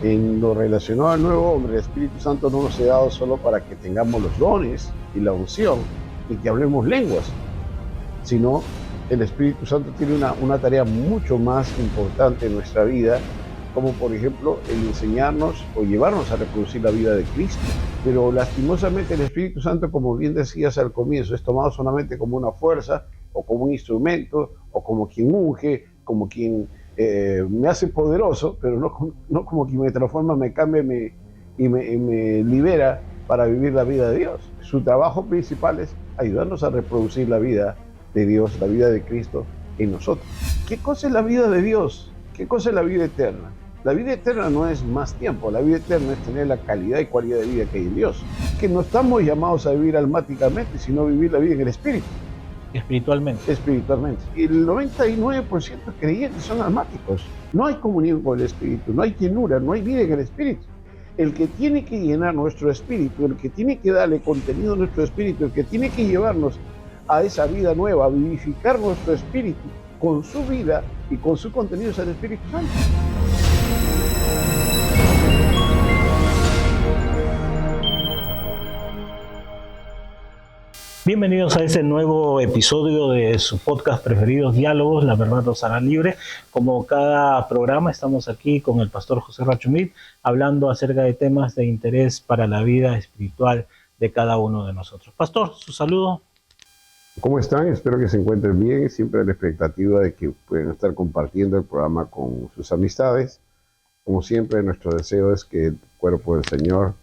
En lo relacionado al nuevo hombre, el Espíritu Santo no nos ha dado solo para que tengamos los dones y la unción y que hablemos lenguas, sino el Espíritu Santo tiene una tarea mucho más importante en nuestra vida, como por ejemplo el enseñarnos o llevarnos a reproducir la vida de Cristo. Pero lastimosamente el Espíritu Santo, como bien decías al comienzo, es tomado solamente como una fuerza o como un instrumento o como quien unge, como quien me hace poderoso, pero no como quien me transforma, me cambia y me libera para vivir la vida de Dios. Su trabajo principal es ayudarnos a reproducir la vida de Dios, la vida de Cristo en nosotros. ¿Qué cosa es la vida de Dios? ¿Qué cosa es la vida eterna? La vida eterna no es más tiempo, la vida eterna es tener la calidad y cualidad de vida que hay en Dios. Que no estamos llamados a vivir almáticamente, sino a vivir la vida en el Espíritu. Espiritualmente. Espiritualmente. Y el 99% de creyentes son almáticos. No hay comunión con el Espíritu, no hay llenura, no hay vida en el Espíritu. El que tiene que llenar nuestro espíritu, el que tiene que darle contenido a nuestro espíritu, el que tiene que llevarnos a esa vida nueva, a vivificar nuestro espíritu con su vida y con su contenido es el Espíritu Santo. Bienvenidos a este nuevo episodio de su podcast preferido, Diálogos, la verdad nos hará libre. Como cada programa, estamos aquí con el pastor José Rachumit, hablando acerca de temas de interés para la vida espiritual de cada uno de nosotros. Pastor, su saludo. ¿Cómo están? Espero que se encuentren bien. Siempre a la expectativa de que puedan estar compartiendo el programa con sus amistades. Como siempre, nuestro deseo es que el cuerpo del Señor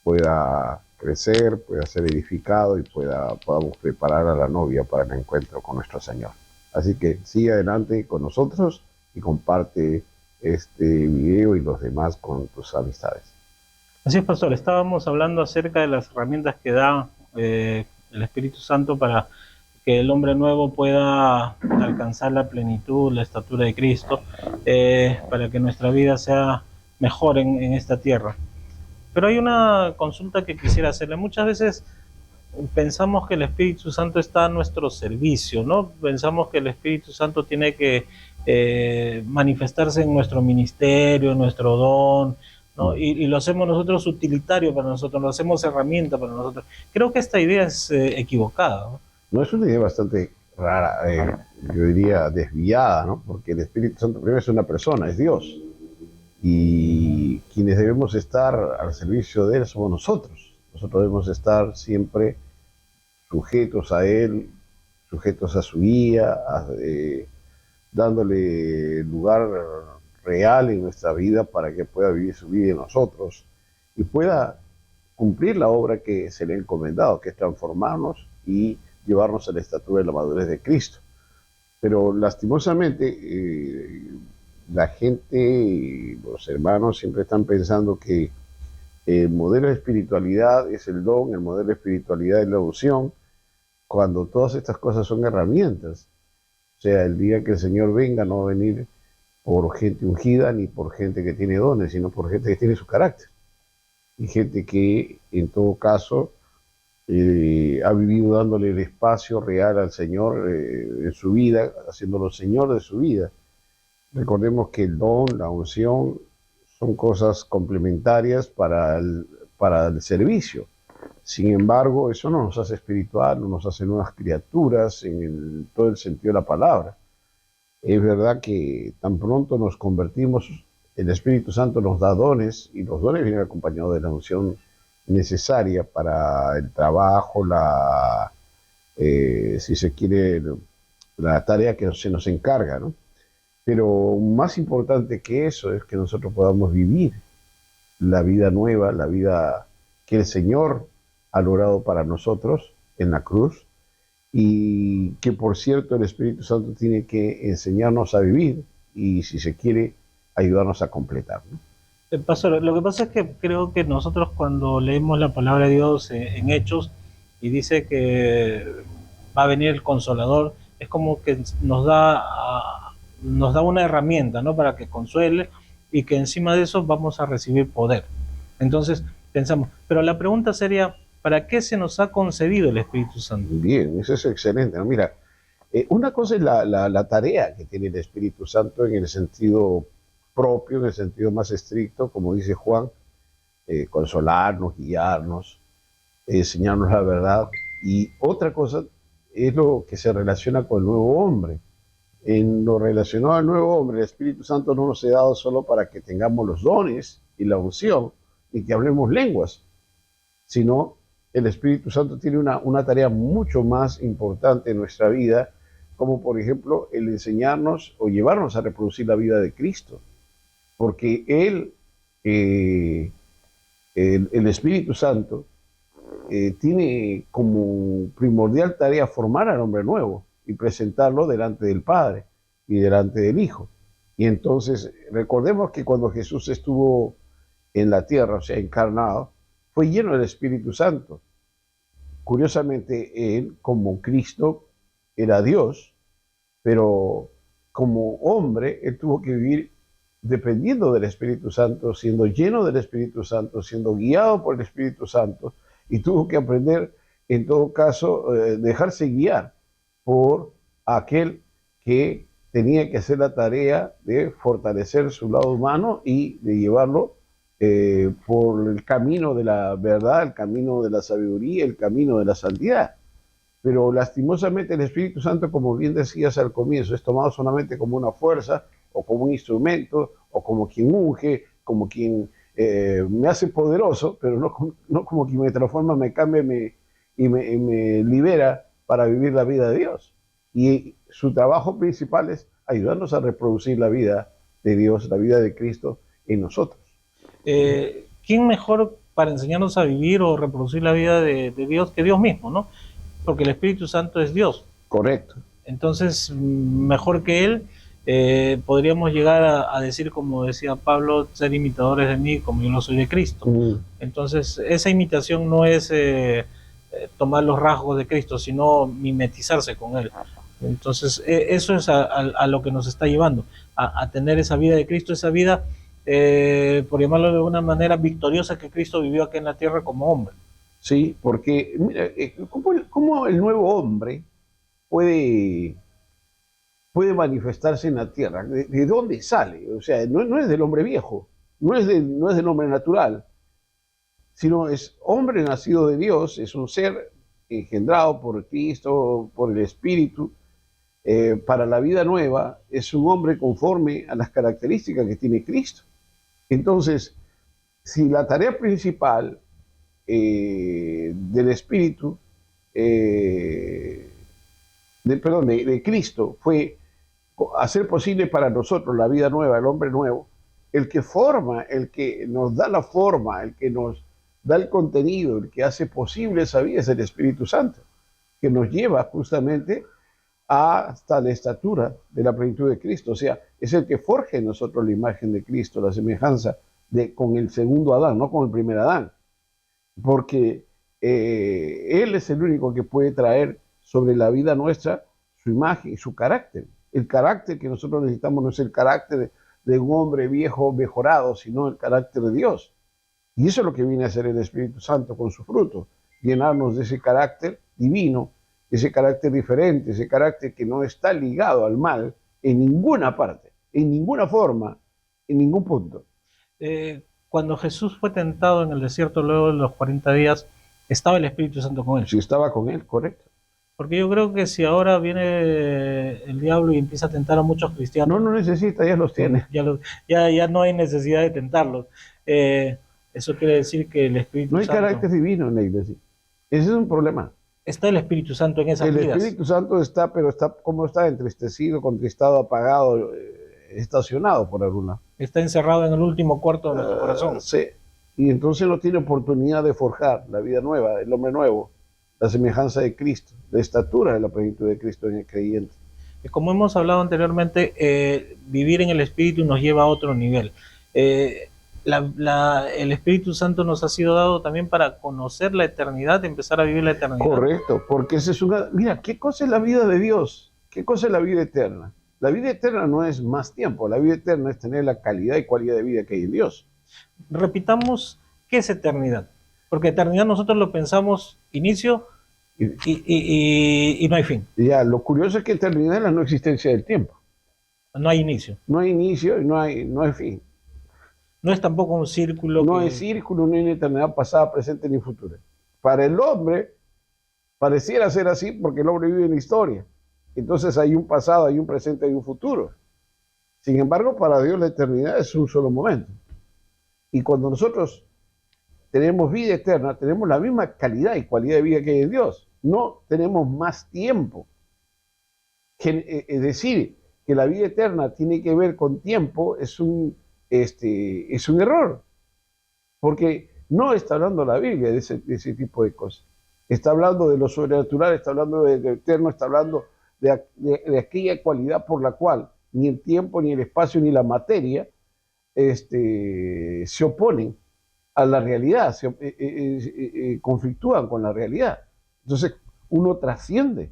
pueda crecer, pueda ser edificado y podamos preparar a la novia para el encuentro con nuestro Señor. Así que sigue adelante con nosotros y comparte este video y los demás con tus amistades. Así es, pastor. Estábamos hablando acerca de las herramientas que da el Espíritu Santo para que el hombre nuevo pueda alcanzar la plenitud, la estatura de Cristo, para que nuestra vida sea mejor en esta tierra. Pero hay una consulta que quisiera hacerle. Muchas veces pensamos que el Espíritu Santo está a nuestro servicio, ¿no? Pensamos que el Espíritu Santo tiene que manifestarse en nuestro ministerio, en nuestro don, ¿no? Y lo hacemos nosotros utilitario para nosotros, lo hacemos herramienta para nosotros. Creo que esta idea es equivocada, ¿no? No, es una idea bastante rara, yo diría desviada, ¿no? Porque el Espíritu Santo primero es una persona, es Dios. Y quienes debemos estar al servicio de Él somos nosotros. Nosotros debemos estar siempre sujetos a Él, sujetos a su guía, dándole lugar real en nuestra vida para que pueda vivir su vida en nosotros y pueda cumplir la obra que se le ha encomendado, que es transformarnos y llevarnos a la estatura de la madurez de Cristo. Pero lastimosamente la gente, los hermanos siempre están pensando que el modelo de espiritualidad es el don, el modelo de espiritualidad es la unción, cuando todas estas cosas son herramientas. O sea, el día que el Señor venga no va a venir por gente ungida ni por gente que tiene dones, sino por gente que tiene su carácter. Y gente que en todo caso ha vivido dándole el espacio real al Señor en su vida, haciéndolo Señor de su vida. Recordemos que el don, la unción, son cosas complementarias para el servicio. Sin embargo, eso no nos hace espiritual, no nos hace nuevas criaturas en todo el sentido de la palabra. Es verdad que tan pronto nos convertimos, el Espíritu Santo nos da dones y los dones vienen acompañados de la unción necesaria para el trabajo, si se quiere, la tarea que se nos encarga, ¿no? Pero más importante que eso es que nosotros podamos vivir la vida nueva, la vida que el Señor ha logrado para nosotros en la cruz y que, por cierto, el Espíritu Santo tiene que enseñarnos a vivir y, si se quiere, ayudarnos a completar, ¿no? Pastor, lo que pasa es que creo que nosotros cuando leemos la palabra de Dios en Hechos y dice que va a venir el Consolador, es como que nos da una herramienta, ¿no? Para que consuele y que encima de eso vamos a recibir poder. Entonces pensamos, pero la pregunta sería, ¿para qué se nos ha concedido el Espíritu Santo? Bien, eso es excelente, ¿no? Mira, una cosa es la tarea que tiene el Espíritu Santo en el sentido propio, en el sentido más estricto, como dice Juan, consolarnos, guiarnos, enseñarnos la verdad. Y otra cosa es lo que se relaciona con el nuevo hombre. En lo relacionado al nuevo hombre, el Espíritu Santo no nos ha dado solo para que tengamos los dones y la unción y que hablemos lenguas, sino el Espíritu Santo tiene una tarea mucho más importante en nuestra vida, como por ejemplo el enseñarnos o llevarnos a reproducir la vida de Cristo, porque el Espíritu Santo tiene como primordial tarea formar al hombre nuevo y presentarlo delante del Padre y delante del Hijo. Y entonces recordemos que cuando Jesús estuvo en la tierra, o sea, encarnado, fue lleno del Espíritu Santo. Curiosamente, él, como Cristo, era Dios, pero como hombre, él tuvo que vivir dependiendo del Espíritu Santo, siendo lleno del Espíritu Santo, siendo guiado por el Espíritu Santo, y tuvo que aprender, en todo caso, dejarse guiar por aquel que tenía que hacer la tarea de fortalecer su lado humano y de llevarlo por el camino de la verdad, el camino de la sabiduría, el camino de la santidad. Pero lastimosamente el Espíritu Santo, como bien decías al comienzo, es tomado solamente como una fuerza o como un instrumento o como quien unge, como quien me hace poderoso, pero no como quien me transforma, me cambia y me libera para vivir la vida de Dios. Y su trabajo principal es ayudarnos a reproducir la vida de Dios, la vida de Cristo en nosotros. ¿Quién mejor para enseñarnos a vivir o reproducir la vida de Dios que Dios mismo, ¿no? Porque el Espíritu Santo es Dios. Correcto. Entonces, mejor que Él, podríamos llegar a decir, como decía Pablo, ser imitadores de mí como yo lo soy de Cristo. Entonces, esa imitación no es tomar los rasgos de Cristo, sino mimetizarse con Él. Entonces, eso es a lo que nos está llevando, a tener esa vida de Cristo, esa vida, por llamarlo de una manera, victoriosa que Cristo vivió aquí en la tierra como hombre. Sí, porque mira, ¿cómo el nuevo hombre puede manifestarse en la tierra? ¿De dónde sale? O sea, no es del hombre viejo, no es del hombre natural, sino es hombre nacido de Dios, es un ser engendrado por Cristo, por el Espíritu, para la vida nueva, es un hombre conforme a las características que tiene Cristo. Entonces, si la tarea principal del Espíritu, de Cristo, fue hacer posible para nosotros la vida nueva, el hombre nuevo, el que forma, el que nos da la forma, el que nos da el contenido, el que hace posible esa vida es el Espíritu Santo, que nos lleva justamente hasta la estatura de la plenitud de Cristo. O sea, es el que forja en nosotros la imagen de Cristo, la semejanza con el segundo Adán, no con el primer Adán, porque Él es el único que puede traer sobre la vida nuestra su imagen y su carácter. El carácter que nosotros necesitamos no es el carácter de un hombre viejo mejorado, sino el carácter de Dios. Y eso es lo que viene a hacer el Espíritu Santo con su fruto, llenarnos de ese carácter divino, ese carácter diferente, ese carácter que no está ligado al mal en ninguna parte, en ninguna forma, en ningún punto. Cuando Jesús fue tentado en el desierto luego de los 40 días, ¿estaba el Espíritu Santo con él? Sí, estaba con él, correcto. Porque yo creo que si ahora viene el diablo y empieza a tentar a muchos cristianos... No necesita, ya los tiene. Ya no hay necesidad de tentarlos. Eso quiere decir que el Espíritu Santo... No hay carácter divino en la iglesia. Ese es un problema. Está el Espíritu Santo en esas vidas. El Espíritu Santo está, pero como está entristecido, contristado, apagado, estacionado por alguna. Está encerrado en el último cuarto de nuestro corazón. Sí. Y entonces no tiene oportunidad de forjar la vida nueva, el hombre nuevo, la semejanza de Cristo, la estatura de la plenitud de Cristo en el creyente. Como hemos hablado anteriormente, vivir en el Espíritu nos lleva a otro nivel. El Espíritu Santo nos ha sido dado también para conocer la eternidad, empezar a vivir la eternidad. Correcto, porque esa es una... Mira, ¿qué cosa es la vida de Dios? ¿Qué cosa es la vida eterna? La vida eterna no es más tiempo, la vida eterna es tener la calidad y cualidad de vida que hay en Dios. Repitamos, ¿qué es eternidad? Porque eternidad nosotros lo pensamos inicio y no hay fin. Ya, lo curioso es que eternidad es la no existencia del tiempo. No hay inicio. No hay inicio y no hay fin. No es tampoco un círculo No que... hay círculo, no hay eternidad pasada, presente ni futura. Para el hombre pareciera ser así porque el hombre vive en la historia. Entonces hay un pasado, hay un presente, hay un futuro. Sin embargo, para Dios la eternidad es un solo momento. Y cuando nosotros tenemos vida eterna, tenemos la misma calidad y cualidad de vida que hay en Dios. No tenemos más tiempo. Es decir, que la vida eterna tiene que ver con tiempo es un error. Porque no está hablando la Biblia de ese tipo de cosas. Está hablando de lo sobrenatural, está hablando de lo eterno, está hablando de aquella cualidad por la cual ni el tiempo, ni el espacio, ni la materia se oponen a la realidad, conflictúan con la realidad. Entonces uno trasciende,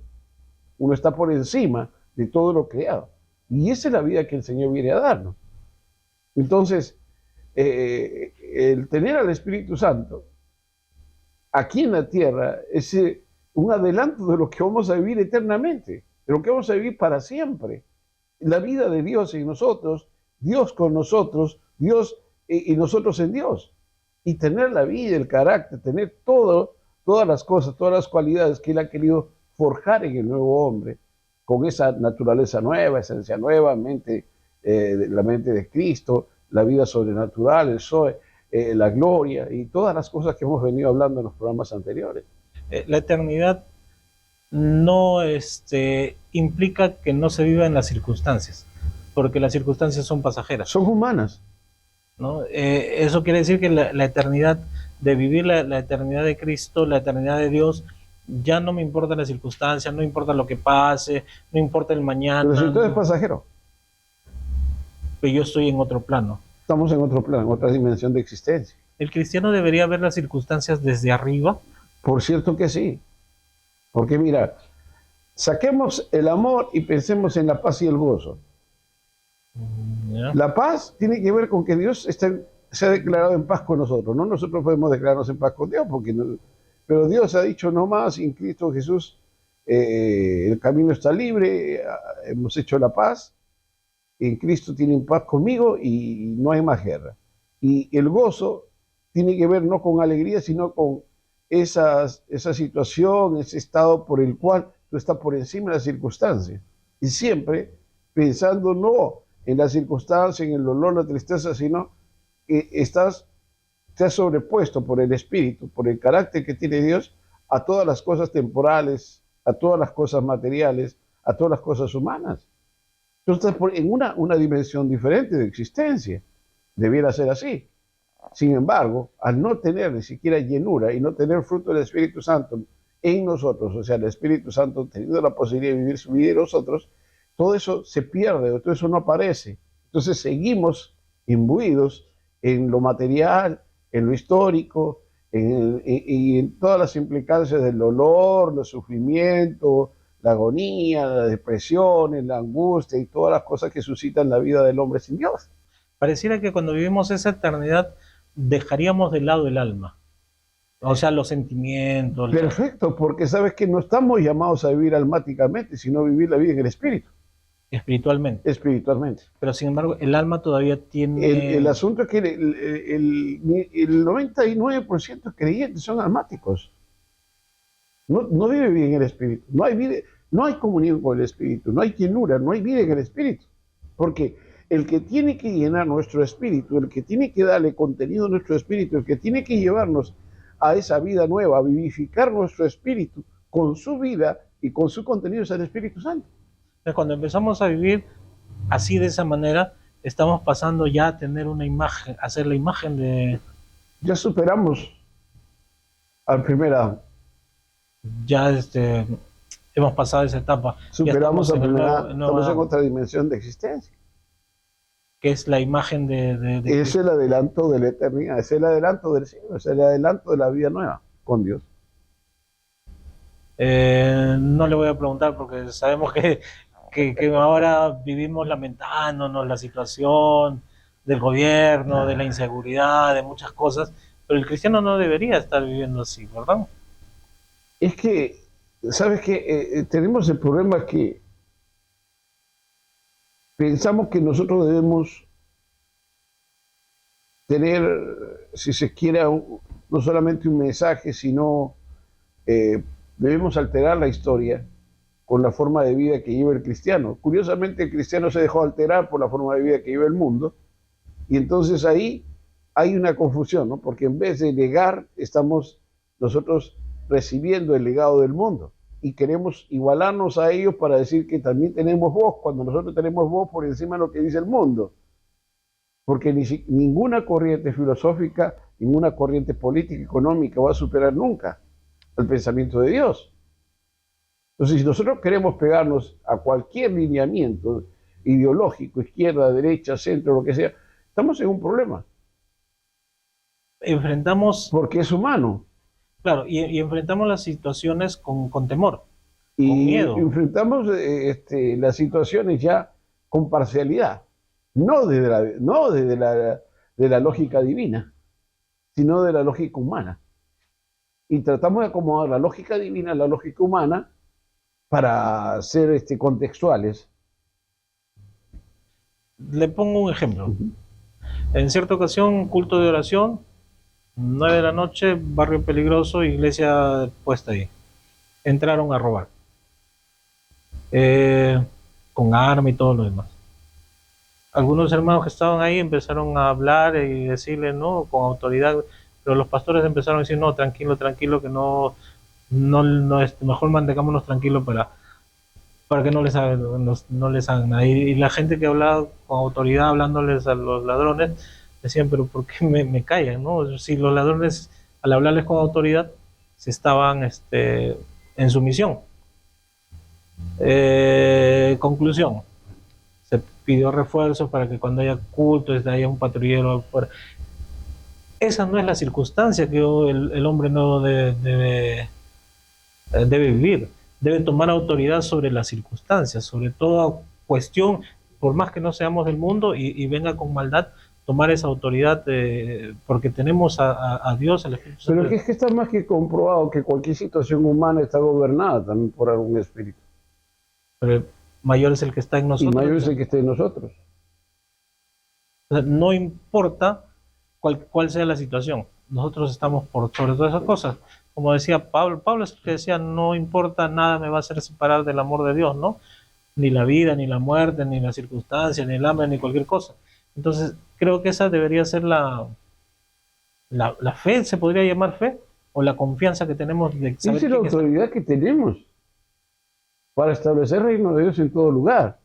uno está por encima de todo lo creado. Y esa es la vida que el Señor viene a darnos. Entonces, el tener al Espíritu Santo aquí en la tierra es un adelanto de lo que vamos a vivir eternamente, de lo que vamos a vivir para siempre. La vida de Dios en nosotros, Dios con nosotros, Dios y nosotros en Dios. Y tener la vida, el carácter, tener todas las cosas, todas las cualidades que Él ha querido forjar en el nuevo hombre, con esa naturaleza nueva, esencia nueva, la mente de Cristo, la vida sobrenatural, el Zoe, la gloria y todas las cosas que hemos venido hablando en los programas anteriores. La eternidad no implica que no se viva en las circunstancias, porque las circunstancias son pasajeras. Son humanas. ¿No? Eso quiere decir que la eternidad, de vivir la eternidad de Cristo, la eternidad de Dios, ya no me importa las circunstancias, no importa lo que pase, no importa el mañana. Pero si todo es pasajero. Pero yo estoy en otro plano. Estamos en otro plano, en otra dimensión de existencia. ¿El cristiano debería ver las circunstancias desde arriba? Por cierto que sí. Porque mira, saquemos el amor y pensemos en la paz y el gozo. ¿Ya? La paz tiene que ver con que Dios se ha declarado en paz con nosotros. No nosotros podemos declararnos en paz con Dios, pero Dios ha dicho no más, en Cristo Jesús el camino está libre, hemos hecho la paz, en Cristo tienen paz conmigo y no hay más guerra. Y el gozo tiene que ver no con alegría, sino con esa situación, ese estado por el cual tú estás por encima de las circunstancias. Y siempre pensando no en la circunstancia, en el dolor, la tristeza, sino que te has sobrepuesto por el Espíritu, por el carácter que tiene Dios, a todas las cosas temporales, a todas las cosas materiales, a todas las cosas humanas. Tú estás en una dimensión diferente de existencia. Debiera ser así. Sin embargo, al no tener ni siquiera llenura y no tener fruto del Espíritu Santo en nosotros, o sea, el Espíritu Santo teniendo la posibilidad de vivir su vida en nosotros, todo eso se pierde, todo eso no aparece. Entonces seguimos imbuidos en lo material, en lo histórico, y en todas las implicancias del dolor, el sufrimiento, la agonía, la depresión, la angustia y todas las cosas que suscitan la vida del hombre sin Dios. Pareciera que cuando vivimos esa eternidad dejaríamos de lado el alma, o sea, los sentimientos. Perfecto, porque sabes que no estamos llamados a vivir almáticamente, sino a vivir la vida en el espíritu. Espiritualmente. Espiritualmente. Pero sin embargo, el alma todavía tiene... El asunto es que el 99% de creyentes son almáticos. No vive bien en el espíritu. No hay comunión con el espíritu, no hay llenura, no hay vida en el espíritu. Porque el que tiene que llenar nuestro espíritu, el que tiene que darle contenido a nuestro espíritu, el que tiene que llevarnos a esa vida nueva, a vivificar nuestro espíritu con su vida y con su contenido es el Espíritu Santo. Cuando empezamos a vivir así de esa manera, estamos pasando ya a tener una imagen, a ser la imagen de... Ya superamos al primer Adán. Ya hemos pasado esa etapa. Superamos al primer Adán, estamos en otra dimensión de existencia. Que es la imagen de es el adelanto de la eternidad, es el adelanto del cielo, es el adelanto de la vida nueva con Dios. No le voy a preguntar porque sabemos que ahora vivimos lamentándonos la situación del gobierno, de la inseguridad, de muchas cosas, pero el cristiano no debería estar viviendo así, ¿verdad? Es que, ¿sabes qué? Tenemos el problema que pensamos que nosotros debemos tener, si se quiere, no solamente un mensaje, sino debemos alterar la historia con la forma de vida que lleva el cristiano. Curiosamente, el cristiano se dejó alterar por la forma de vida que lleva el mundo, y entonces ahí hay una confusión, ¿no? Porque en vez de negar, estamos nosotros recibiendo el legado del mundo y queremos igualarnos a ellos para decir que también tenemos voz, cuando nosotros tenemos voz por encima de lo que dice el mundo. Porque ninguna corriente filosófica, ninguna corriente política, económica va a superar nunca el pensamiento de Dios. Entonces, si nosotros queremos pegarnos a cualquier lineamiento ideológico, izquierda, derecha, centro, lo que sea, estamos en un problema. Enfrentamos, porque es humano. claro, y enfrentamos las situaciones con temor, con Y miedo. enfrentamos las situaciones ya con parcialidad, no de la lógica divina, sino de la lógica humana. Y tratamos de acomodar la lógica divina a la lógica humana para ser contextuales. Le pongo un ejemplo. En cierta ocasión, culto de oración, 9 de la noche, barrio peligroso, iglesia puesta ahí. Entraron a robar. Con arma y todo lo demás. Algunos hermanos que estaban ahí empezaron a hablar y decirle no, con autoridad, pero los pastores empezaron a decir no, tranquilo, tranquilo, que no mejor mantengámonos tranquilos para que no les hagan nada. Y la gente que hablaba con autoridad, hablándoles a los ladrones, decían, pero ¿por qué me callan? ¿No? Si los ladrones, al hablarles con autoridad, se estaban en sumisión. Conclusión, se pidió refuerzos para que cuando haya cultos haya un patrullero afuera. Esa no es la circunstancia que el hombre nuevo debe vivir. Debe tomar autoridad sobre las circunstancias, sobre toda cuestión, por más que no seamos del mundo y venga con maldad, tomar esa autoridad porque tenemos a Dios, al Espíritu Santo. Pero es que está más que comprobado que cualquier situación humana está gobernada también por algún espíritu. Pero mayor es el que está en nosotros. Y mayor es el que está en nosotros. O sea, no importa cuál sea la situación, nosotros estamos por sobre todas esas cosas. Como decía Pablo es el que decía, no importa nada me va a hacer separar del amor de Dios, ¿no? Ni la vida, ni la muerte, ni la circunstancia, ni el hambre, ni cualquier cosa. Entonces, creo que esa debería ser la fe, se podría llamar fe, o la confianza que tenemos de saber. Esa es la autoridad que tenemos para establecer el reino de Dios en todo lugar.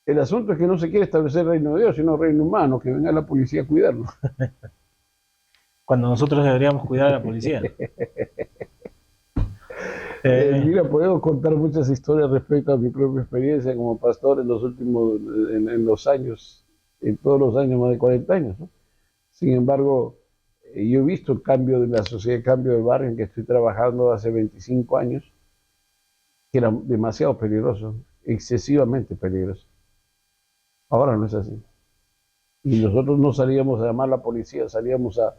El asunto es que no se quiere establecer el reino de Dios, sino el reino humano, que venga la policía a cuidarlo. Cuando nosotros deberíamos cuidar a la policía. Mira, podemos contar muchas historias respecto a mi propia experiencia como pastor en los últimos, en los años, en todos los años, más de 40 años, ¿no? Sin embargo, yo he visto el cambio de la sociedad, el cambio del barrio en que estoy trabajando hace 25 años, que era demasiado peligroso, excesivamente peligroso. Ahora no es así. Y nosotros no salíamos a llamar a la policía, salíamos a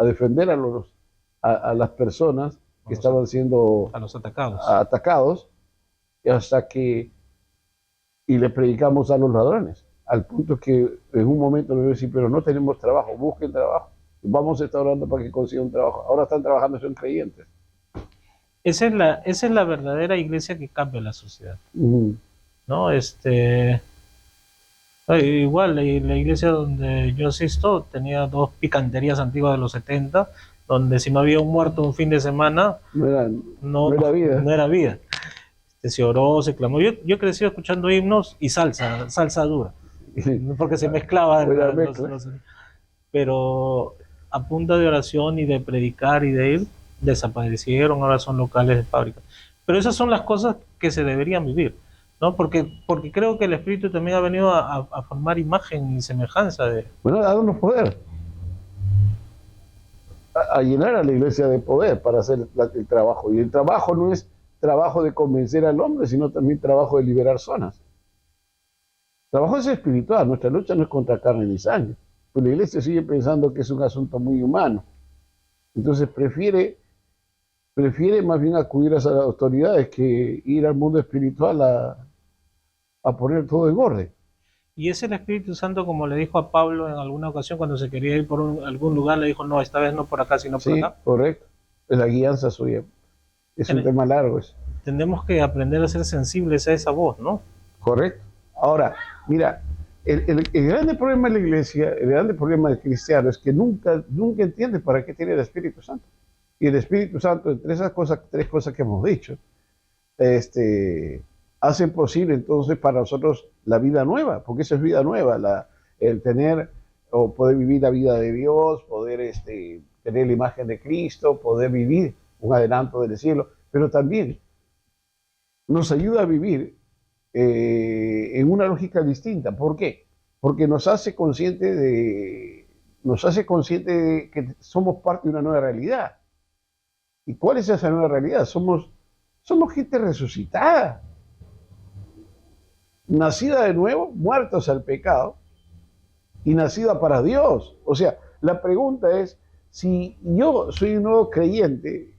defender a las personas que estaban siendo a los atacados, y le predicamos a los ladrones, al punto que en un momento me voy a decir, pero no tenemos trabajo, busquen trabajo, vamos a estar orando para que consigan un trabajo. Ahora están trabajando, son creyentes. Esa es la verdadera iglesia que cambia la sociedad. ¿No? Igual, la iglesia donde yo asisto tenía 2 picanterías antiguas de los 70, donde si no había un muerto un fin de semana, no era vida. No era vida. Se oró, se clamó. Yo he crecido escuchando himnos y salsa dura, porque se mezclaba. Pero a punta de oración y de predicar y de ir, desaparecieron, ahora son locales de fábrica. Pero esas son las cosas que se deberían vivir, ¿no? Porque creo que el Espíritu también ha venido a formar imagen y semejanza de... Bueno, a darnos poder. A llenar a la iglesia de poder para hacer el trabajo. Y el trabajo no es trabajo de convencer al hombre, sino también trabajo de liberar zonas. El trabajo es espiritual, nuestra lucha no es contra carne ni sangre. Pero la iglesia sigue pensando que es un asunto muy humano. Entonces prefiere más bien acudir a esas autoridades que ir al mundo espiritual a poner todo en orden. Y es el Espíritu Santo, como le dijo a Pablo en alguna ocasión cuando se quería ir por algún lugar, le dijo, no, esta vez no por acá, sino por Sí, acá. correcto. Es la guianza suya. Es un Ten- tema largo eso. Tenemos que aprender a ser sensibles a esa voz, ¿no? Correcto. Ahora, mira, el grande problema de la iglesia, el grande problema del cristiano es que nunca entiende para qué tiene el Espíritu Santo. Y el Espíritu Santo, entre esas cosas, tres cosas que hemos dicho, hacen posible entonces para nosotros la vida nueva, porque eso es vida nueva, el tener o poder vivir la vida de Dios, poder tener la imagen de Cristo, poder vivir un adelanto del cielo, pero también nos ayuda a vivir en una lógica distinta. ¿Por qué? Porque nos hace consciente de que somos parte de una nueva realidad. ¿Y cuál es esa nueva realidad? Somos gente resucitada, nacida de nuevo, muertos al pecado y nacida para Dios. O sea, la pregunta es, si yo soy un nuevo creyente,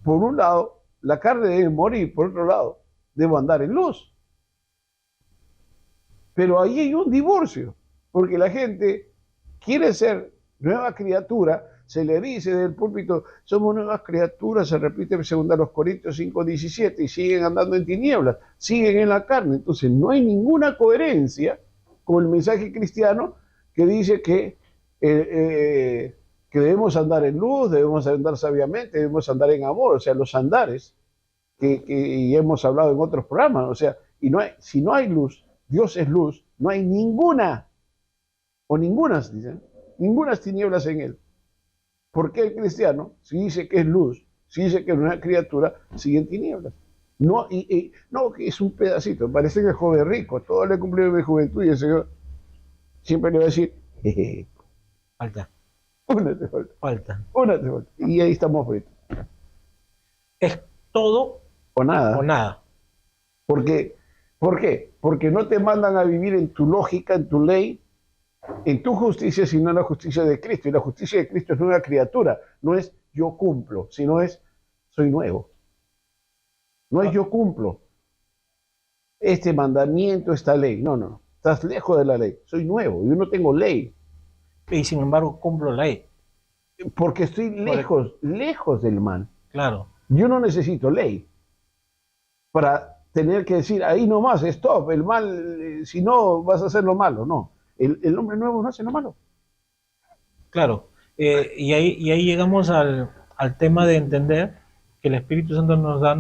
por un lado, la carne debe morir, por otro lado, debo andar en luz. Pero ahí hay un divorcio, porque la gente quiere ser nueva criatura, se le dice del púlpito, somos nuevas criaturas, se repite en 2 Corintios 5:17, y siguen andando en tinieblas, siguen en la carne. Entonces no hay ninguna coherencia con el mensaje cristiano que dice que debemos andar en luz, debemos andar sabiamente, debemos andar en amor, o sea, los andares que hemos hablado en otros programas, o sea, si no hay luz, Dios es luz, no hay ninguna tinieblas en él. ¿Por qué el cristiano, si dice que es luz, si dice que es una criatura, sigue en tinieblas? No, no, que es un pedacito, parece que el joven rico, todo le cumplió en mi juventud y el Señor siempre le va a decir, jeje, Falta, una te falta, falta. una te falta. Y ahí estamos fritos. Es todo O nada. o nada. ¿Por qué? Porque no te mandan a vivir en tu lógica, en tu ley, en tu justicia, sino en la justicia de Cristo. Y la justicia de Cristo es nueva criatura. No es yo cumplo, sino es soy nuevo. No es yo cumplo este mandamiento, esta ley. No, no. Estás lejos de la ley. Soy nuevo. Yo no tengo ley. Y sin embargo cumplo la ley. Porque estoy lejos del mal. Claro. Yo no necesito ley para tener que decir, ahí nomás, stop, el mal, si no vas a hacer lo malo. No. El hombre nuevo no hace lo malo. Claro. Y ahí llegamos al tema de entender que el Espíritu Santo nos da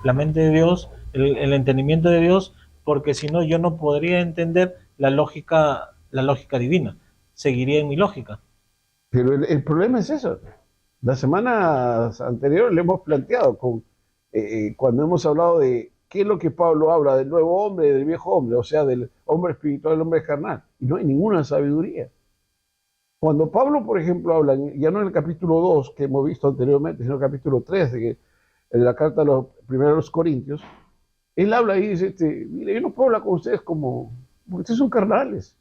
la mente de Dios, el entendimiento de Dios, porque si no yo no podría entender la lógica divina. Seguiría en mi lógica. Pero el problema es eso. Las semanas anteriores le hemos planteado cuando hemos hablado de qué es lo que Pablo habla del nuevo hombre y del viejo hombre, o sea, del hombre espiritual y del hombre carnal. Y no hay ninguna sabiduría. Cuando Pablo, por ejemplo, habla, ya no en el capítulo 2 que hemos visto anteriormente, sino en el capítulo 3 de la carta a los primeros Corintios, él habla y dice, mire, yo no puedo hablar con ustedes porque ustedes son carnales.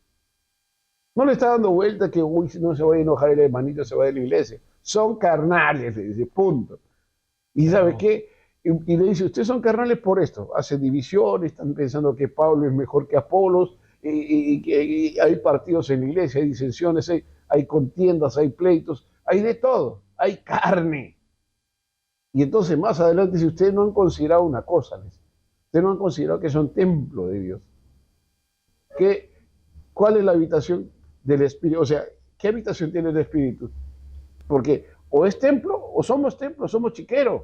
No le está dando vuelta que, uy, no se vaya a enojar el hermanito, se va de la iglesia. Son carnales, le dice, punto. ¿Y sabe qué? Y le dice, ustedes son carnales por esto. Hacen divisiones, están pensando que Pablo es mejor que Apolos, y hay partidos en la iglesia, hay disensiones, hay contiendas, hay pleitos, hay de todo, hay carne. Y entonces más adelante, si ustedes no han considerado una cosa, ustedes no han considerado que son templo de Dios. ¿Cuál es la habitación del Espíritu? O sea, ¿qué habitación tiene el Espíritu? Porque o es templo, o somos chiqueros.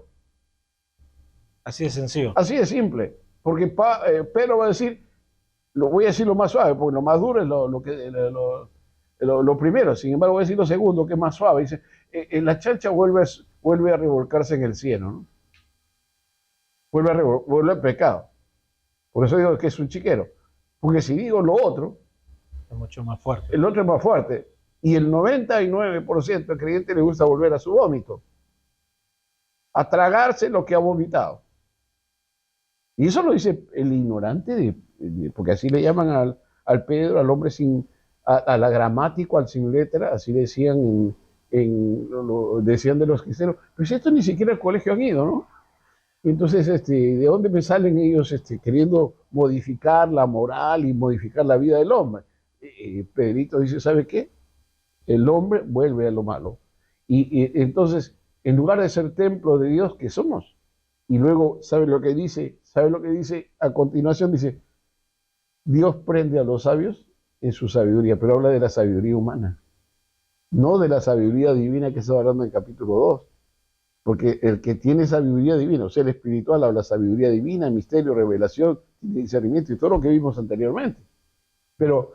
Así de sencillo. Así de simple. Porque Pedro va a decir, lo voy a decir lo más suave, porque lo más duro es lo primero. Sin embargo, voy a decir lo segundo, que es más suave. Dice, la chancha vuelve a revolcarse en el cielo, ¿no? Vuelve al pecado. Por eso digo que es un chiquero. Porque si digo lo otro, Es mucho más fuerte. el otro es más fuerte. Y el 99% del creyente le gusta volver a su vómito. A tragarse lo que ha vomitado. Y eso lo dice el ignorante, porque así le llaman al Pedro, al hombre a la gramático, al sin letra, así decían decían de los cristianos. Pues estos ni siquiera al colegio han ido, ¿no? Entonces, ¿de dónde me salen ellos queriendo modificar la moral y modificar la vida del hombre? Pedrito dice, ¿sabe qué? El hombre vuelve a lo malo. Y entonces, en lugar de ser templo de Dios, ¿qué somos? Y luego, ¿sabe lo que dice? ¿Sabe lo que dice? A continuación dice, Dios prende a los sabios en su sabiduría, pero habla de la sabiduría humana, no de la sabiduría divina que está hablando en capítulo 2. Porque el que tiene sabiduría divina, o sea, el espiritual habla sabiduría divina, misterio, revelación, discernimiento y todo lo que vimos anteriormente. Pero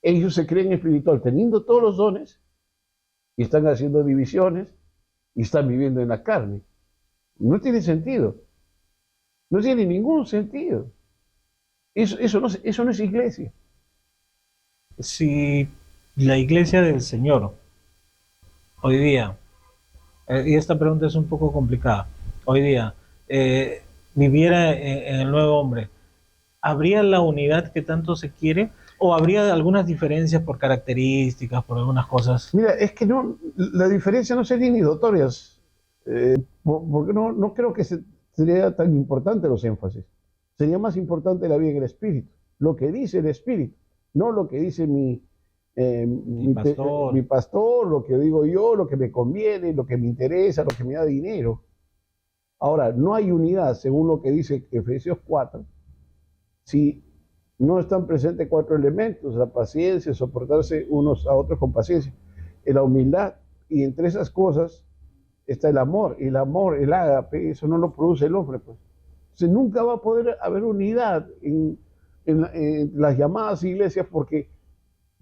ellos se creen espiritual teniendo todos los dones y están haciendo divisiones y están viviendo en la carne. No tiene sentido. No tiene ningún sentido. Eso no es iglesia. Si la iglesia del Señor hoy día, y esta pregunta es un poco complicada, hoy día viviera en el nuevo hombre, ¿habría la unidad que tanto se quiere? ¿O habría algunas diferencias por características, por algunas cosas? Mira, es que no, la diferencia no sería ni notorias, porque no creo que sería tan importante los énfasis. Sería más importante la vida en el espíritu, lo que dice el espíritu, no lo que dice mi pastor, lo que digo yo, lo que me conviene, lo que me interesa, lo que me da dinero. Ahora, no hay unidad, según lo que dice Efesios 4, si no están presentes 4 elementos: la paciencia, soportarse unos a otros con paciencia, la humildad, y entre esas cosas está el amor, el ágape, eso no lo produce el hombre, pues. Entonces nunca va a poder haber unidad en las llamadas iglesias, porque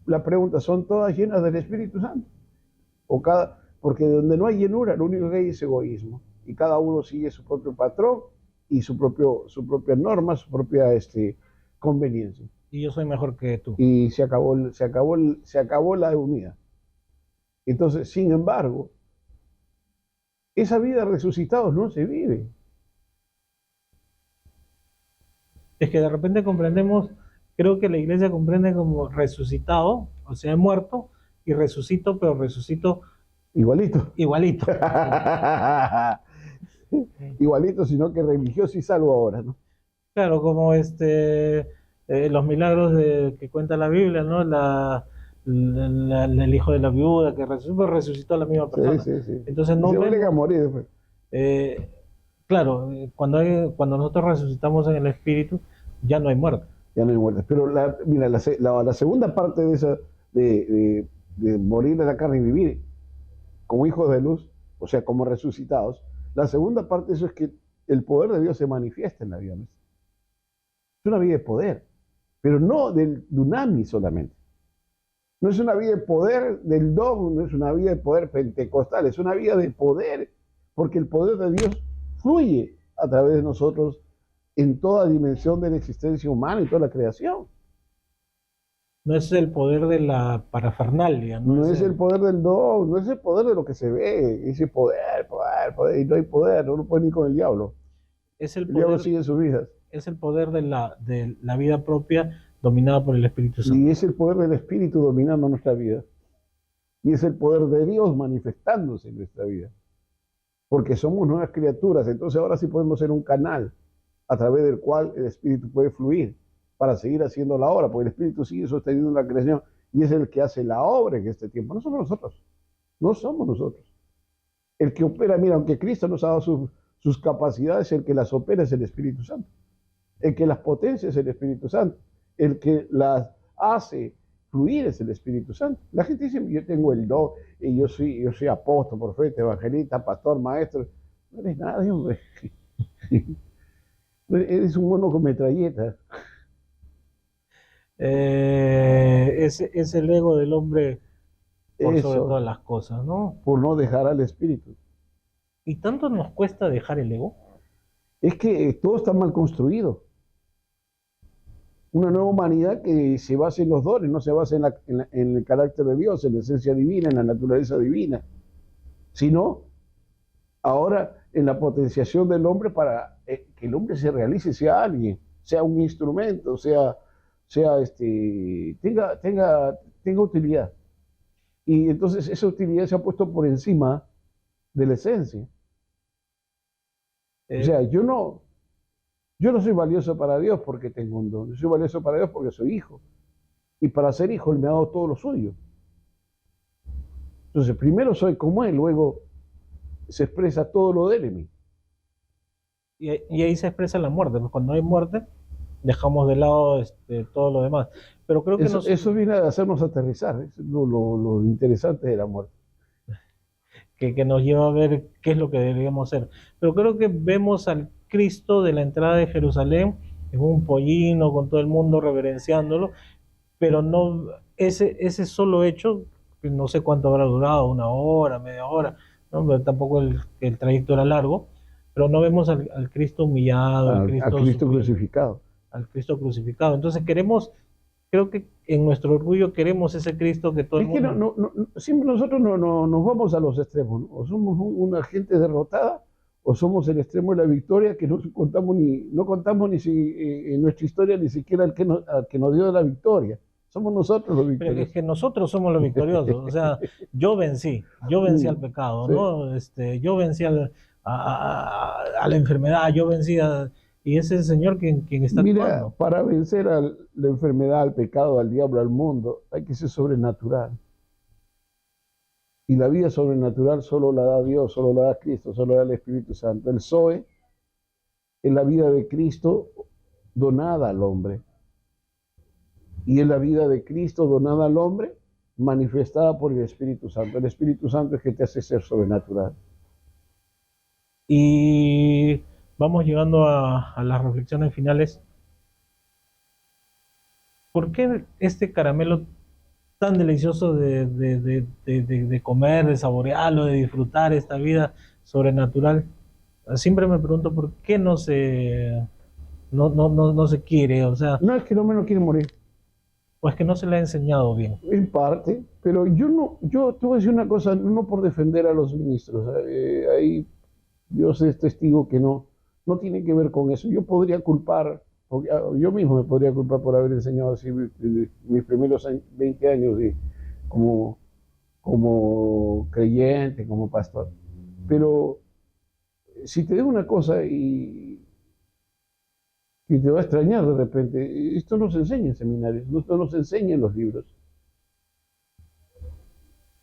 la pregunta, ¿son todas llenas del Espíritu Santo? Porque donde no hay llenura, lo único que hay es egoísmo, y cada uno sigue su propio patrón y su propia norma, su propia conveniencia. Y yo soy mejor que tú. Y se acabó la unidad. Entonces, sin embargo, esa vida de resucitados no se vive. Es que de repente comprendemos, creo que la iglesia comprende como resucitado, o sea, muerto, y resucito, pero resucito igualito. Igualito. Igualito, sino que religioso y salvo ahora, ¿no? Claro, como los milagros que cuenta la Biblia, ¿no? El hijo de la viuda que resucitó a la misma persona. Sí, sí, sí. Entonces no se vemos, a morir después. Claro, cuando nosotros resucitamos en el Espíritu, ya no hay muerte. Ya no hay muerte. Pero mira, la segunda parte de esa, de morir de la carne y vivir como hijos de luz, o sea, como resucitados, la segunda parte de eso es que el poder de Dios se manifiesta en la vida nuestra. Es una vida de poder, pero no del dunami solamente. No es una vida de poder del don, no es una vida de poder pentecostal, es una vida de poder, porque el poder de Dios fluye a través de nosotros en toda dimensión de la existencia humana y toda la creación. No es el poder de la parafernalia. No es el poder del don, no es el poder de lo que se ve. Dice poder, y no hay poder, no puede ni con el diablo. El diablo sigue sus vidas. Es el poder de la vida propia dominada por el Espíritu Santo. Y es el poder del Espíritu dominando nuestra vida. Y es el poder de Dios manifestándose en nuestra vida. Porque somos nuevas criaturas, entonces ahora sí podemos ser un canal a través del cual el Espíritu puede fluir para seguir haciendo la obra, porque el Espíritu sigue sosteniendo la creación y es el que hace la obra en este tiempo. No somos nosotros, no somos nosotros. El que opera, mira, aunque Cristo nos ha dado sus capacidades, el que las opera es el Espíritu Santo. El que las potencia es el Espíritu Santo. El que las hace fluir es el Espíritu Santo. La gente dice, yo tengo el don, y yo soy apóstol, profeta, evangelista, pastor, maestro. No eres nada, hombre. Eres un mono con metralleta. Es el ego del hombre por sobre todas las cosas, ¿no? Por no dejar al Espíritu. ¿Y tanto nos cuesta dejar el ego? Es que todo está mal construido. Una nueva humanidad que se basa en los dones, no se basa en el carácter de Dios, en la esencia divina, en la naturaleza divina, sino ahora en la potenciación del hombre para que el hombre se realice, sea alguien, sea un instrumento, tenga utilidad. Y entonces esa utilidad se ha puesto por encima de la esencia. O sea, yo no soy valioso para Dios porque tengo un don, yo soy valioso para Dios porque soy hijo. Y para ser hijo Él me ha dado todo lo suyo. Entonces, primero soy como Él, luego se expresa todo lo de Él en mí. Y ahí se expresa la muerte, pues cuando hay muerte, dejamos de lado todo lo demás. Pero creo que Eso viene a hacernos aterrizar, es lo interesante de la muerte. que nos lleva a ver qué es lo que deberíamos hacer. Pero creo que vemos al Cristo de la entrada de Jerusalén en un pollino, con todo el mundo reverenciándolo, pero no ese solo hecho, no sé cuánto habrá durado, una hora, media hora, ¿no? Pero tampoco el trayecto era largo, pero no vemos al Cristo humillado, A Cristo crucificado. Al Cristo crucificado. Entonces creo que en nuestro orgullo queremos ese Cristo que todo el mundo... Es que siempre nosotros no nos vamos a los extremos, ¿no? O somos una gente derrotada, o somos el extremo de la victoria, que no contamos ni si, en nuestra historia ni siquiera al que nos dio la victoria. Somos nosotros los victoriosos. Pero es que nosotros somos los victoriosos. O sea, yo vencí al pecado, sí, ¿no? Yo vencí a la enfermedad, y ese es el Señor quien está actuando. Para vencer a la enfermedad, al pecado, al diablo, al mundo, hay que ser sobrenatural. Y la vida sobrenatural solo la da Dios, solo la da Cristo, solo la da el Espíritu Santo. El Zoe es la vida de Cristo donada al hombre. Y es la vida de Cristo donada al hombre, manifestada por el Espíritu Santo. El Espíritu Santo es que te hace ser sobrenatural. Y vamos llegando a las reflexiones finales. ¿Por qué este caramelo tan delicioso de comer, de saborearlo, de disfrutar esta vida sobrenatural? Siempre me pregunto por qué no se quiere, o sea... No, es que el hombre no quiere morir. O es que no se le ha enseñado bien. En parte, pero yo te voy a decir una cosa, no por defender a los ministros, ahí Dios es testigo que no tiene que ver con eso. Yo podría culpar, yo mismo me podría culpar por haber enseñado así mis primeros 20 años como creyente, como pastor. Pero si te digo una cosa y te va a extrañar de repente, esto no se enseña en seminarios, esto no se enseña en los libros.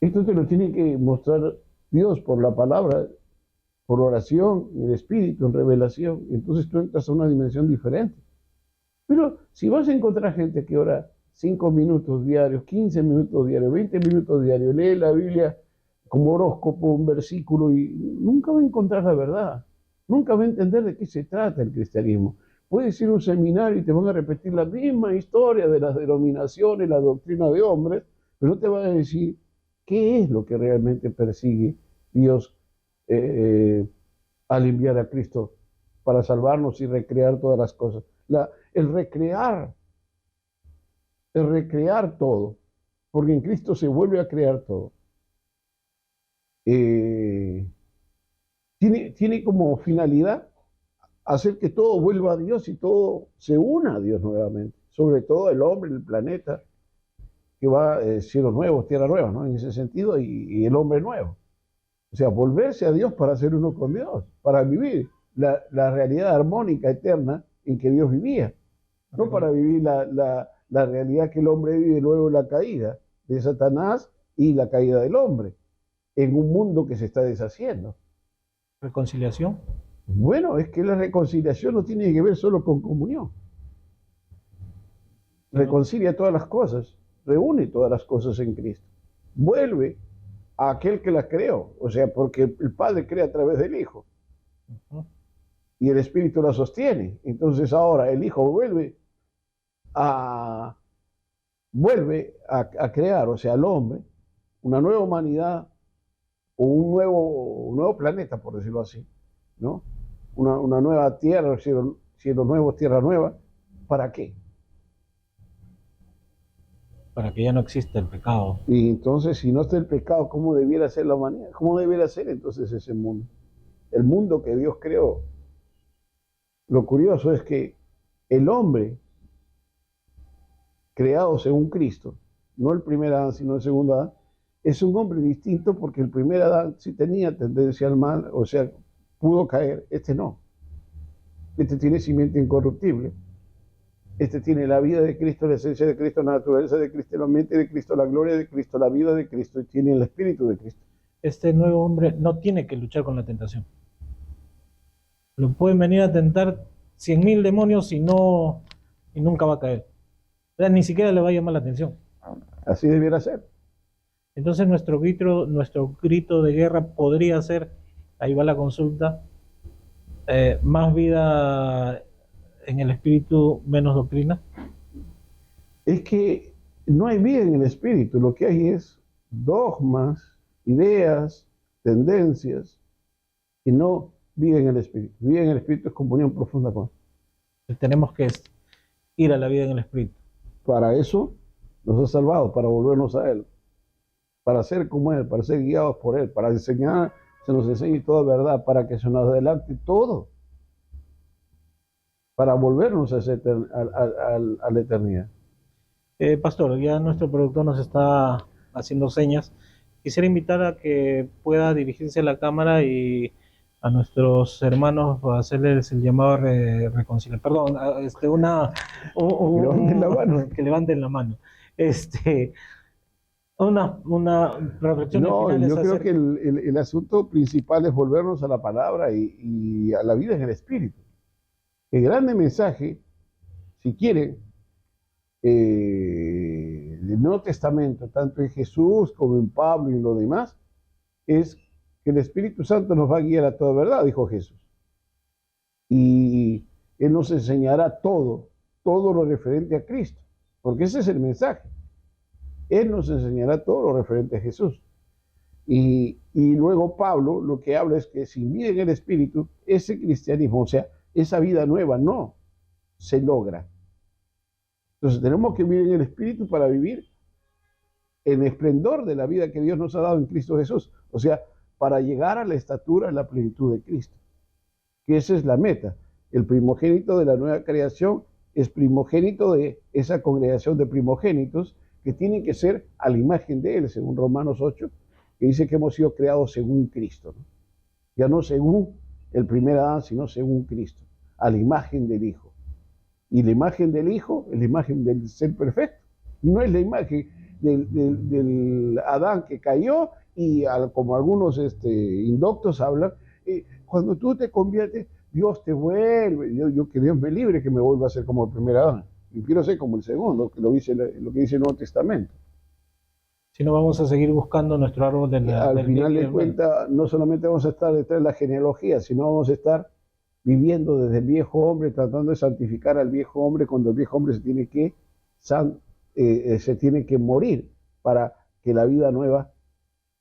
Esto te lo tiene que mostrar Dios por la palabra, por oración, en el Espíritu, en revelación. Entonces tú entras a una dimensión diferente. Pero si vas a encontrar gente que ora 5 minutos diarios, 15 minutos diarios, 20 minutos diarios, lee la Biblia como horóscopo, un versículo, y nunca va a encontrar la verdad. Nunca va a entender de qué se trata el cristianismo. Puedes ir a un seminario y te van a repetir la misma historia de las denominaciones, la doctrina de hombres, pero no te van a decir qué es lo que realmente persigue Dios al enviar a Cristo para salvarnos y recrear todas las cosas. El recrear todo, porque en Cristo se vuelve a crear todo. Tiene como finalidad hacer que todo vuelva a Dios y todo se una a Dios nuevamente, sobre todo el hombre, el planeta, que va cielos nuevos, tierra nueva, ¿no? En ese sentido, y el hombre nuevo. O sea, volverse a Dios para ser uno con Dios, para vivir la realidad armónica, eterna, en que Dios vivía. No para vivir la realidad que el hombre vive luego de la caída de Satanás y la caída del hombre, en un mundo que se está deshaciendo. ¿Reconciliación? Bueno, es que la reconciliación no tiene que ver solo con comunión. Reconcilia todas las cosas, reúne todas las cosas en Cristo. Vuelve a aquel que las creó, o sea, porque el Padre crea a través del Hijo. Y el Espíritu la sostiene. Entonces ahora el Hijo vuelve a crear, o sea, al hombre, una nueva humanidad o un nuevo planeta, por decirlo así, ¿no? Una nueva tierra, cielo nuevo, tierra nueva. ¿Para qué? Para que ya no exista el pecado. Y entonces, si no está el pecado, ¿cómo debiera ser la humanidad? ¿Cómo debiera ser entonces ese mundo? El mundo que Dios creó. Lo curioso es que el hombre creado según Cristo, no el primer Adán, sino el segundo Adán, es un hombre distinto porque el primer Adán sí tenía tendencia al mal, o sea, pudo caer, este no. Este tiene simiente incorruptible. Este tiene la vida de Cristo, la esencia de Cristo, la naturaleza de Cristo, la mente de Cristo, la gloria de Cristo, la vida de Cristo, y tiene el espíritu de Cristo. Este nuevo hombre no tiene que luchar con la tentación. Lo pueden venir a tentar 100.000 demonios y nunca va a caer. O sea, ni siquiera le va a llamar la atención. Así debiera ser. Entonces nuestro grito de guerra podría ser, ahí va la consulta, más vida en el espíritu, menos doctrina. Es que no hay vida en el espíritu, lo que hay es dogmas, ideas, tendencias, y no vida en el espíritu. Vida en el espíritu es comunión profunda con Él. Tenemos que ir a la vida en el espíritu. Para eso nos ha salvado, para volvernos a Él, para ser como Él, para ser guiados por Él, para enseñar, se nos enseñe toda verdad, para que se nos adelante todo, para volvernos a la eternidad. Pastor, ya nuestro productor nos está haciendo señas. Quisiera invitar a que pueda dirigirse a la cámara y a nuestros hermanos a hacerles el llamado a reconciliar. Perdón, que levanten la mano. Una reflexión final. No, yo creo que el asunto principal es volvernos a la palabra y a la vida en el espíritu. El grande mensaje, si quieren, del Nuevo Testamento, tanto en Jesús como en Pablo y en lo demás, es que el Espíritu Santo nos va a guiar a toda verdad, dijo Jesús. Y Él nos enseñará todo lo referente a Cristo, porque ese es el mensaje. Él nos enseñará todo lo referente a Jesús. Y luego Pablo lo que habla es que sin vida en el Espíritu, ese cristianismo, o sea, esa vida nueva no se logra. Entonces tenemos que vivir en el Espíritu para vivir en esplendor de la vida que Dios nos ha dado en Cristo Jesús. O sea, para llegar a la estatura, a la plenitud de Cristo. Que esa es la meta. El primogénito de la nueva creación es primogénito de esa congregación de primogénitos que tienen que ser a la imagen de Él, según Romanos 8, que dice que hemos sido creados según Cristo, ¿no? Ya no según el primer Adán, sino según Cristo, a la imagen del Hijo. Y la imagen del Hijo es la imagen del ser perfecto. No es la imagen del Adán que cayó y como algunos indoctos hablan, cuando tú te conviertes, Dios te vuelve. Yo que Dios me libre que me vuelva a ser como el primer Adán. Yo quiero ser como el segundo, lo que dice el Nuevo Testamento. Si no, vamos a seguir buscando nuestro árbol de la... Al final de cuentas, no solamente vamos a estar detrás de la genealogía, sino vamos a estar viviendo desde el viejo hombre, tratando de santificar al viejo hombre, cuando el viejo hombre se tiene que morir para que la vida nueva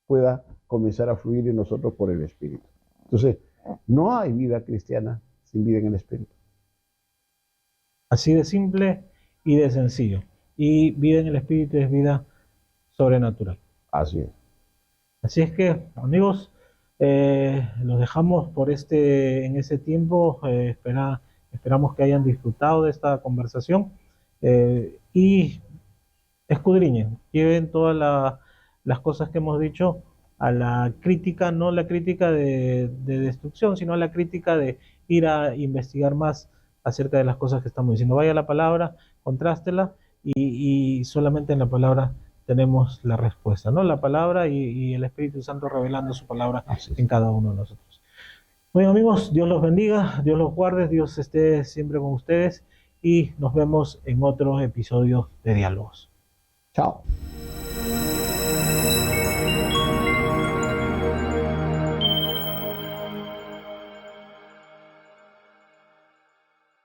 pueda comenzar a fluir en nosotros por el Espíritu. Entonces, no hay vida cristiana sin vida en el Espíritu. Así de simple y de sencillo. Y vida en el Espíritu es vida sobrenatural. Así es. Así es que, amigos, los dejamos en ese tiempo. Esperamos que hayan disfrutado de esta conversación y escudriñen, lleven todas las cosas que hemos dicho a la crítica, no la crítica de destrucción, sino a la crítica de ir a investigar más acerca de las cosas que estamos diciendo. Vaya a la palabra, contrástela y solamente en la palabra tenemos la respuesta, ¿no? La palabra y el Espíritu Santo revelando su palabra en cada uno de nosotros. Bueno, amigos, Dios los bendiga, Dios los guarde, Dios esté siempre con ustedes y nos vemos en otros episodios de Diálogos. Chao.